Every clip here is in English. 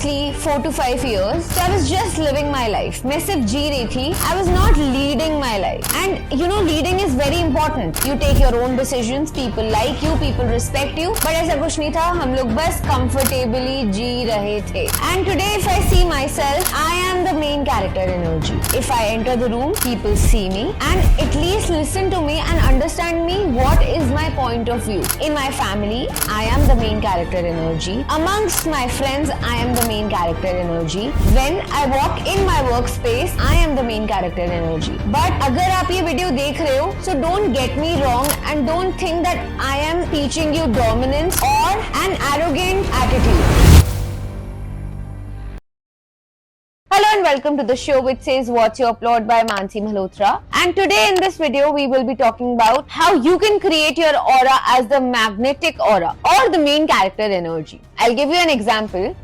previously 4 to 5 years. So I was just living my life. मैं सिर्फ जी रही थी. I was not leading my life. And you know, leading is very important. You take your own decisions. People like you. People respect you. But ऐसा कुछ नहीं था. हम लोग बस comfortably जी रहे थे. And today, if I see myself, I am the main character energy. If I enter the room, people see me and at least listen to me and understand me. What is my point of view? In my family, I am the main character energy. Amongst my friends, I am the main character energy. When I walk in my workspace, I am the main character energy. But अगर आप ये video देख रहे हो, so don't get me wrong and don't think that I am teaching you dominance or an arrogant attitude. Hello and welcome to the show which says What's Your Plot by Mansi Malhotra. And today in this video we will be talking about how you can create your aura as the magnetic aura or the main character energy. I'll give you an example.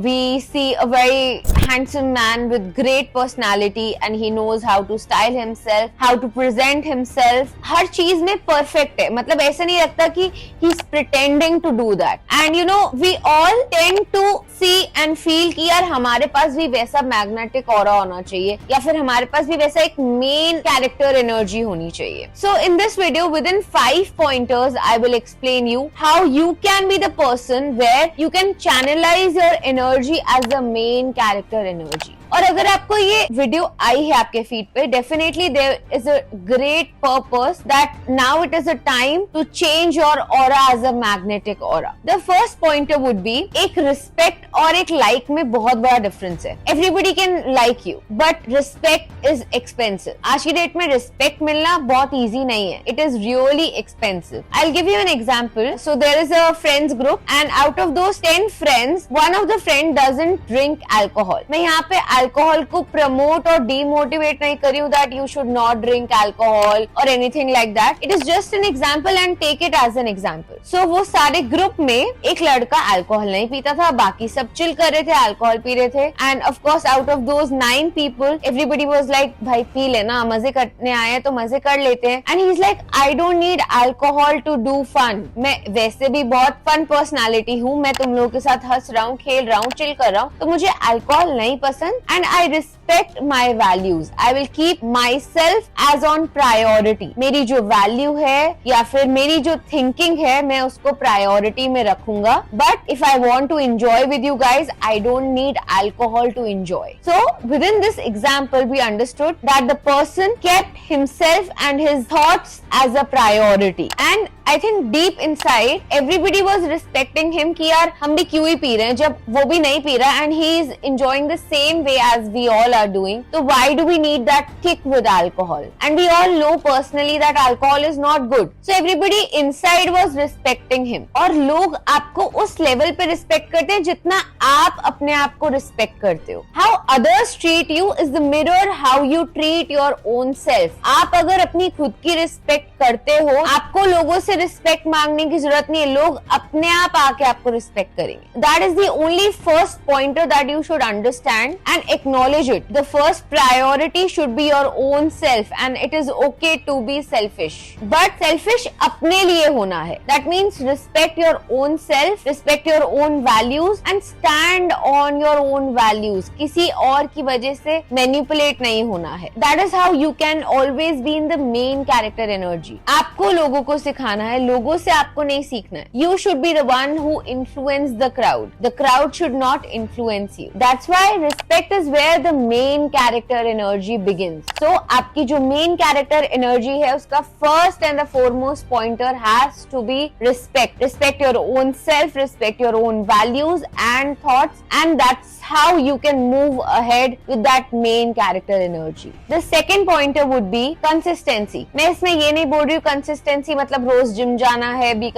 We see a very handsome man with great personality and he knows how to style himself, how to present himself. हर चीज में perfect है. मतलब ऐसा नहीं लगता कि he's pretending to do that. And you know, we all tend to see and feel कि यार हमारे पास भी वैसा मैग्नेटिक ऑरा होना चाहिए या फिर हमारे पास भी वैसा एक मेन कैरेक्टर एनर्जी होनी चाहिए. So in this video with in 5 pointers I will explain you how you can be the person where you can channelize your energy as the main character energy. और अगर आपको ये video आई है आपके feed पे, definitely there is a great purpose that now it is a time to change your aura as a magnetic aura. The first pointer would be, एक respect और एक लाइक में बहुत बड़ा डिफरेंस है. Everybody can like you but respect is expensive. आज की date में रिस्पेक्ट मिलना बहुत ईजी नहीं है. It is really expensive. I will give you an example. So there is a friends group and out of those 10 friends one of the friend doesn't drink alcohol. मैं यहाँ पे alcohol को promote और demotivate नहीं कर रही हूँ that you should not drink alcohol or anything like that. It is just an example and take it as an example. So वो सारे ग्रुप में एक लड़का अल्कोहल नहीं पीता था, बाकी सब चिल कर रहे थे, अल्कोहल पी रहे थे. End of course out of those 9 people everybody was like भाई पी लेना, मजे करने आए हैं तो मजे कर लेते हैं. And he is like I don't need alcohol to do fun. मैं वैसे भी बहुत फन पर्सनालिटी हूँ, मैं तुम लोगों के साथ हंस रहा हूँ, खेल रहा हूँ, चिल कर रहा हूँ, तो मुझे अल्कोहल नहीं पसंद. And I respect my values. I will keep myself as on priority. मेरी जो value है या फिर मेरी जो thinking है मैं उसको priority में रखूंगा. But if I want to enjoy with you guys, I don't need alcohol to enjoy. So within this example, we understood that the person kept himself and his thoughts as a priority. And I think deep inside, everybody was respecting him कि यार हम भी क्यों ही P रहे हैं जब वो भी नहीं पी रहा and he is enjoying the same way as we all are doing. So why do we need that kick with alcohol? And we all know personally that alcohol is not good. So everybody inside was respecting him. और लोग आपको उस level पे respect करते हैं जितना आप अपने आप को रिस्पेक्ट करते हो. How others treat you is the mirror how you treat your own self. आप अगर अपनी खुद की रिस्पेक्ट करते हो, आपको लोगों से रिस्पेक्ट मांगने की जरूरत नहीं है. लोग अपने आप आके आपको रिस्पेक्ट करेंगे. That is the only first pointer that you should understand and acknowledge it. The first priority should be your own self and it is okay to be selfish. But selfish अपने लिए होना है. That means respect your own self, respect your own values and stand on your own values. किसी और की वजह से manipulate नहीं होना है. That is how you can always be in the main character energy. आपको लोगों को सिखाना है, लोगों से आपको नहीं सीखना है. You should be the one who influence the crowd. The crowd should not influence you. That's why respect is where the main character energy begins. So आपकी जो main character energy है उसका first and the foremost pointer has to be respect. Respect your own self, respect your own values and thoughts, and that's how you can move ahead with that main character energy. The second pointer would be consistency. मैं इसमें ये नहीं बोल रही हूँ consistency मतलब रोज gym जाना है. be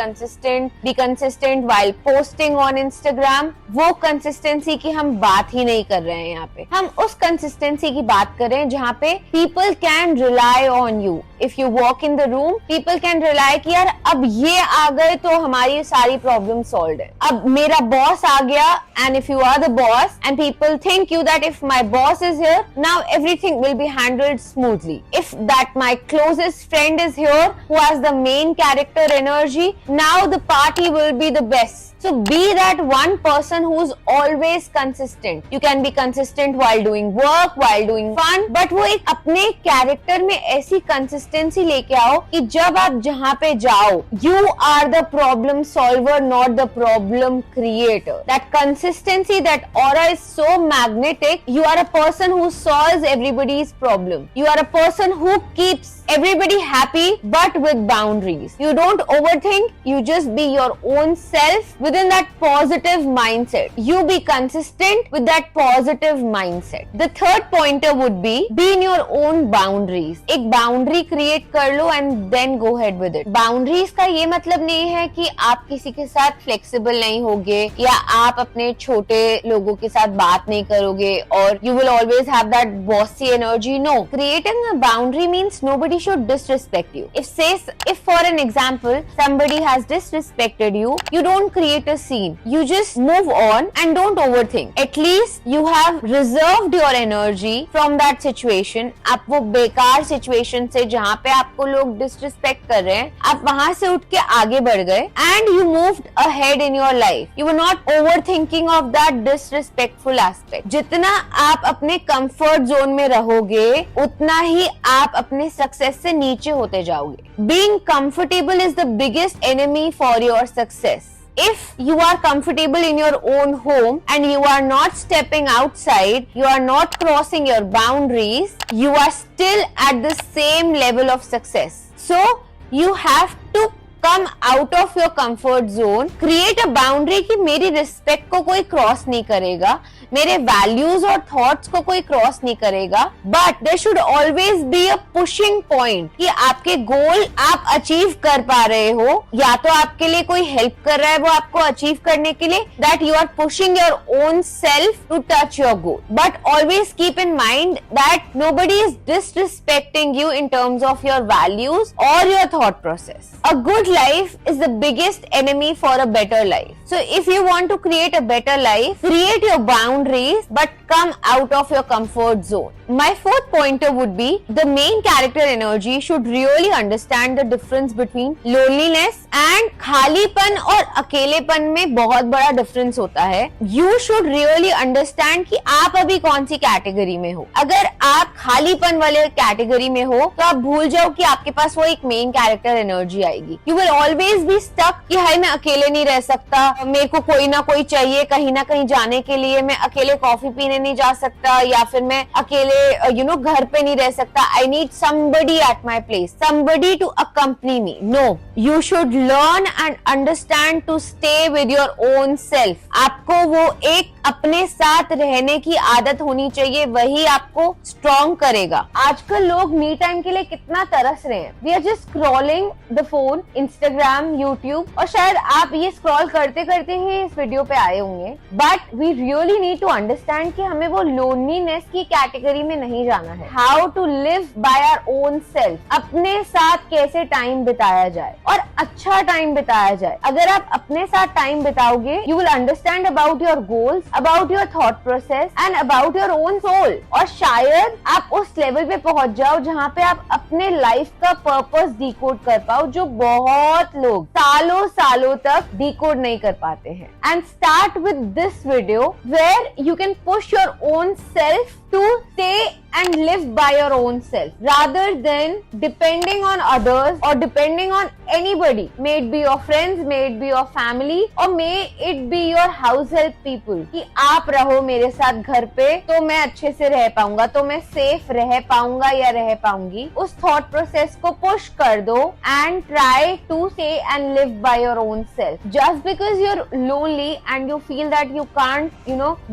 consistent while posting on Instagram. वो consistency की हम बात ही नहीं कर रहे हैं यहाँ पे. हम उस consistency की बात कर रहे हैं जहाँ पे people can rely on you. If you walk in the room, people can rely कि यार अब ये आ गए तो हमारी सारी problem solved है. अब मेरा boss आ गया and if you are the boss and people think you that if my boss is here, now everything will be handled smoothly. If that my closest friend is here who has the main character energy, now the party will be the best. So be that one person who's always consistent. You can be consistent while doing work, while doing fun, but वो एक अपने character में ऐसी consistency लेके आओ कि जब आप जहाँ पे जाओ, you are the problem solver, not the problem creator. That consistency, that aura is so magnetic. You are a person who solves everybody's problem. You are a person who keeps everybody happy, but with boundaries. You don't overthink, you just be your own self within that positive mindset. You be consistent with that positive mindset. The third pointer would be in your own boundaries. एक boundary create कर लो and then go ahead with it. Boundaries का ये मतलब नहीं है कि आप किसी के साथ flexible नहीं होगे या आप अपने छोटे लोगों के साथ बात नहीं करोगे और you will always have that bossy energy. No. Creating a boundary means nobody should disrespect you. If for an example, somebody has disrespected you, you don't create a scene. You just move on and don't overthink. At least you have reserved your energy from that situation. आप वो बेकार situation से जहाँ पे आपको लोग disrespect कर रहे हैं, आप वहाँ से उठ के आगे बढ़ गए and you moved ahead in your life. You were not overthinking of that disrespectful aspect. जितना आप अपने comfort zone में रहोगे, उतना ही आप अपने success से नीचे होते जाओगे. Being comfortable is the biggest enemy for your success. If you are comfortable in your own home and you are not stepping outside, you are not crossing your boundaries, you are still at the same level of success. So you have to come out of your comfort zone, create a boundary कि मेरी respect को कोई cross नहीं करेगा, मेरे values और thoughts को कोई cross नहीं करेगा, but there should always be a pushing point कि आपके goal आप achieve कर पा रहे हो, या तो आपके लिए कोई help कर रहा है वो आपको achieve करने के लिए, that you are pushing your own self to touch your goal. But always keep in mind that nobody is disrespecting you in terms of your values or your thought process. A good life is the biggest enemy for a better life. So if you want to create a better life, create your boundaries but come out of your comfort zone. My fourth pointer would be the main character energy should really understand the difference between loneliness and खालीपन और अकेलेपन में बहुत बड़ा difference होता है. You should really understand कि आप अभी कौन सी कैटेगरी में हो. अगर आप खालीपन वाले कैटेगरी में हो तो आप भूल जाओ कि आपके पास वो एक मेन कैरेक्टर एनर्जी आएगी. You will always be stuck कि हाय मैं अकेले नहीं रह सकता, मेरे को कोई ना कोई चाहिए कहीं ना कहीं जाने के लिए, मैं अकेले कॉफी पीने नहीं जा सकता या फिर मैं अकेले घर पे नहीं रह सकता. I need somebody at my place, somebody to accompany me. No, you should learn and understand to stay with your own self. आपको वो एक अपने साथ रहने की आदत होनी चाहिए, वही आपको स्ट्रॉन्ग करेगा. आजकल लोग मी टाइम के लिए कितना तरस रहे हैं. We are just scrolling the phone, Instagram, YouTube, और शायद आप ये स्क्रॉल करते करते ही इस वीडियो पे आए होंगे. But we really need to understand कि हमें वो लोनलीनेस की कैटेगरी में नहीं जाना है. How to live by our own self. अपने साथ कैसे टाइम बिताया जाए और अच्छा टाइम बिताया जाए. अगर आप अपने साथ time बिताओगे, you will understand about your goals, about your thought process and about your own soul. और शायद आप उस लेवल पे पहुंच जाओ जहाँ पे आप अपने लाइफ का पर्पस डिकोड कर पाओ, जो बहुत लोग सालों सालों तक डिकोड नहीं कर पाते हैं. And start with this video where you can push your own self to stay and live by your own self rather than depending on others or depending on anybody. May it be your friends, may it be your family or may it be your house help people कि आप रहो मेरे साथ घर पे तो मैं अच्छे से रह पाऊंगा, तो मैं सेफ रह पाऊंगा या रह पाऊंगी. उस थॉट प्रोसेस को पुश कर दो and try to stay and live by your own self. Just because you're lonely and you feel that you can't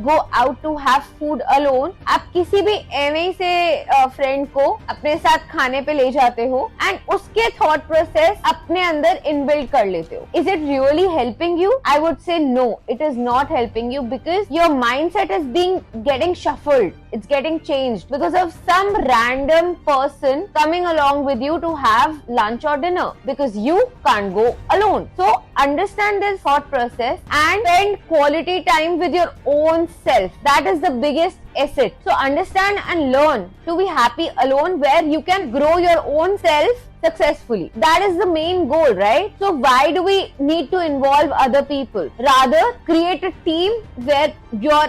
go out to have food alone, आप किसी भी एवं से फ्रेंड को अपने साथ खाने पे ले जाते हो एंड उसके थॉट प्रोसेस अपने अंदर इनबिल्ड कर लेते हो. Is it really helping you? I would say no, it is not helping you because your mindset is being getting shuffled. It's getting changed because of some random person coming along with you to have lunch or dinner because you can't go alone. So understand this thought process and spend quality time with your own self. That is the biggest asset. So understand and learn to be happy alone where you can grow your own self successfully. That is the main goal, right? So why do we need to involve other people? Rather, create a team where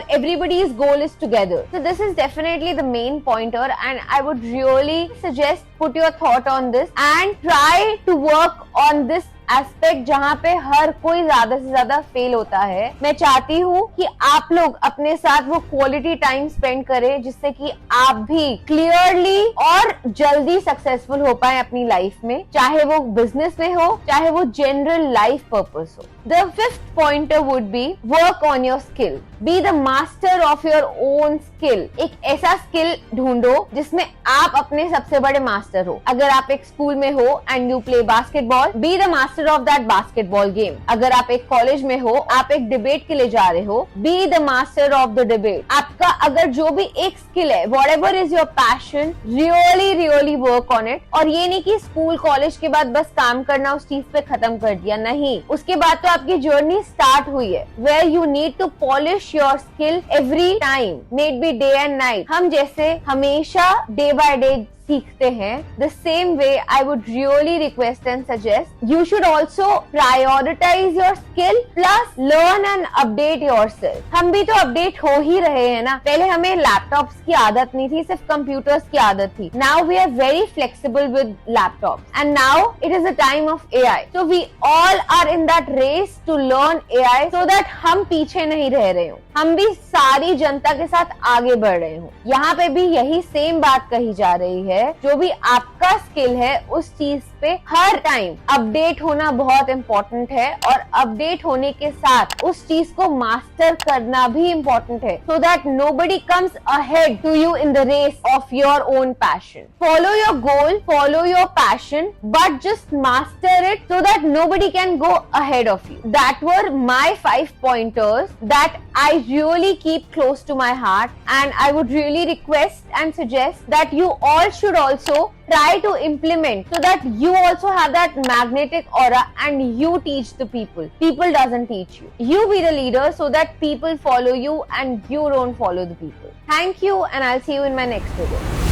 everybody's goal is together. So this is definitely the main pointer, and I would really suggest put your thought on this and try to work on this aspect जहाँ पे हर कोई ज्यादा से ज्यादा fail होता है. मैं चाहती हूँ कि आप लोग अपने साथ वो क्वालिटी टाइम स्पेंड करें जिससे कि आप भी क्लियरली और जल्दी सक्सेसफुल हो पाए अपनी लाइफ में, चाहे वो बिजनेस में हो, चाहे वो जनरल लाइफ पर्पस हो. The fifth pointer would be work on your skill. Be the master of your own skill. एक ऐसा स्किल ढूंढो जिसमें आप अपने सबसे बड़े मास्टर हो. अगर आप एक स्कूल में हो and you play basketball, be the master of that basketball game. अगर आप एक कॉलेज में हो, आप एक डिबेट के लिए जा रहे हो, be the master of the debate. आपका अगर जो भी एक स्किल है, whatever is your passion, really work on it. और ये नहीं कि स्कूल कॉलेज के बाद बस काम करना उस चीज पे खत्म कर दिया, नहीं. उसके बाद तो आपकी जर्नी स्टार्ट हुई है, where you need to polish your skill every time, may it be day and night. हम जैसे हमेशा day by day सीखते हैं. The same way I would really request and suggest you should also prioritize your skill plus learn and update yourself. हम भी तो update हो ही रहे हैं ना. पहले हमें लैपटॉप्स की आदत नहीं थी, सिर्फ कंप्यूटर्स की आदत थी. Now we are very flexible with laptops and now it is a time of AI. So we all are in that race to learn AI so that हम पीछे नहीं रह रहे हो, हम भी सारी जनता के साथ आगे बढ़ रहे हो. यहाँ पे भी यही सेम बात कही जा रही है. जो भी आपका स्किल है उस चीज पे हर टाइम अपडेट होना बहुत इम्पोर्टेंट है, और अपडेट होने के साथ उस चीज को मास्टर करना भी इम्पोर्टेंट है, so that nobody comes ahead to you in the race of your own passion. Follow your goal, follow your passion, but just master it so that nobody can go ahead of you. That were my 5 pointers that I really keep close to my heart, and I would really request and suggest that you all should also try to implement so that you also have that magnetic aura and you teach the people. People doesn't teach you. You be the leader so that people follow you and you don't follow the people. Thank you, and I'll see you in my next video.